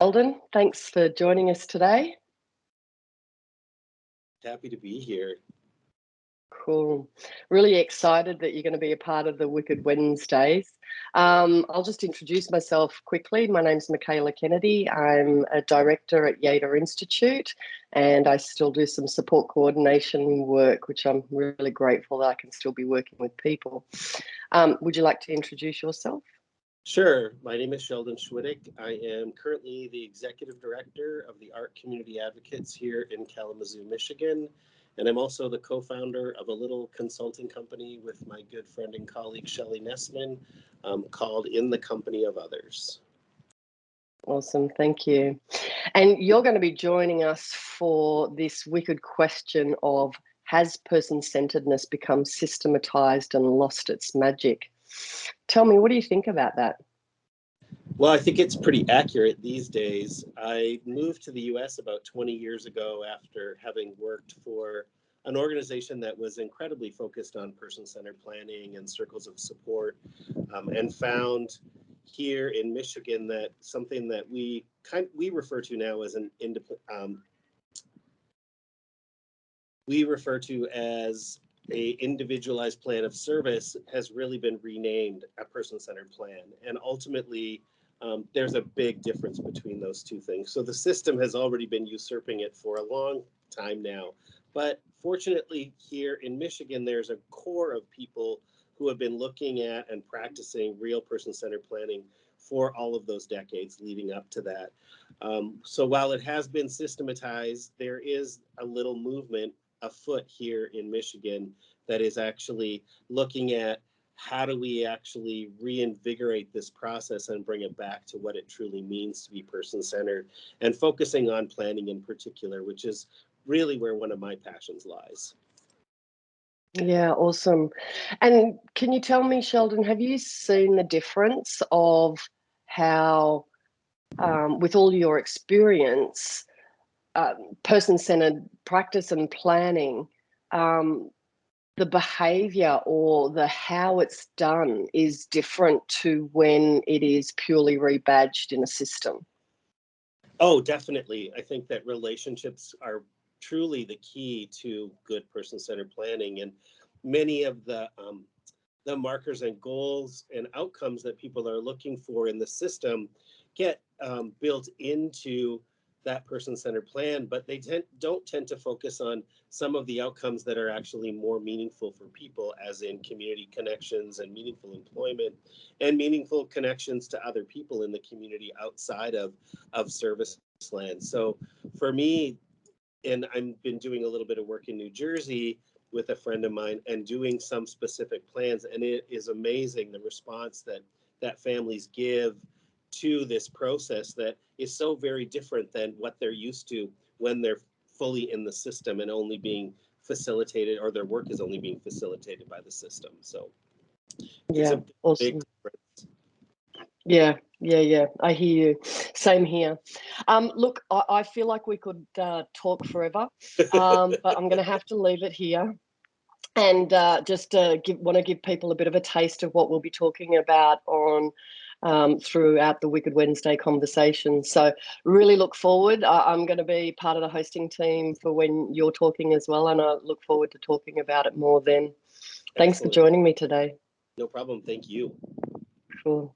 Sheldon, thanks for joining us today. Happy to be here. Cool. Really excited that you're going to be a part of the Wicked Wednesdays. I'll just introduce myself quickly. My name's Michaela Kennedy. I'm a director at Yater Institute, and I still do some support coordination work, which I'm really grateful that I can still be working with people. Would you like to introduce yourself? Sure. My name is Sheldon Schwitek. I am currently the executive director of the Art Community Advocates here in Kalamazoo, Michigan. And I'm also the co-founder of a little consulting company with my good friend and colleague, Shelley Nessman, called In the Company of Others. Awesome, thank you. And you're going to be joining us for this wicked question of, has person-centeredness become systematized and lost its magic? Tell me, what do you think about that? Well, I think it's pretty accurate these days. I moved to the US about 20 years ago after having worked for an organization that was incredibly focused on person-centered planning and circles of support, and found here in Michigan that something that we refer to now as a individualized plan of service has really been renamed a person-centered plan. And ultimately, there's a big difference between those two things. So the system has already been usurping it for a long time now. But fortunately, here in Michigan, there's a core of people who have been looking at and practicing real person-centered planning for all of those decades leading up to that. So while it has been systematized, there is a little movement afoot here in Michigan that is actually looking at how do we actually reinvigorate this process and bring it back to what it truly means to be person-centered, and focusing on planning in particular, which is really where one of my passions lies. Yeah, awesome. And can you tell me, Sheldon, have you seen the difference of how, with all your experience, person-centered practice and planning, the behavior or the how it's done is different to when it is purely rebadged in a system? Oh, definitely. I think that relationships are truly the key to good person-centered planning, and many of the markers and goals and outcomes that people are looking for in the system get built into that person-centered plan, but they don't tend to focus on some of the outcomes that are actually more meaningful for people, as in community connections and meaningful employment and meaningful connections to other people in the community outside of service land. So for me, and I've been doing a little bit of work in New Jersey with a friend of mine and doing some specific plans, and it is amazing the response that families give to this process that is so very different than what they're used to when they're fully in the system and only being facilitated, or their work is only being facilitated by the system. So it's Yeah, a big awesome. difference. Yeah. I hear you. Same here. Look, I feel like we could talk forever, but I'm going to have to leave it here. And just want to give people a bit of a taste of what we'll be talking about on throughout the Wicked Wednesday conversation. So really look forward. I'm going to be part of the hosting team for when you're talking as well, and I look forward to talking about it more then. Thanks for Excellent. joining me today. No problem. Thank you. Cool.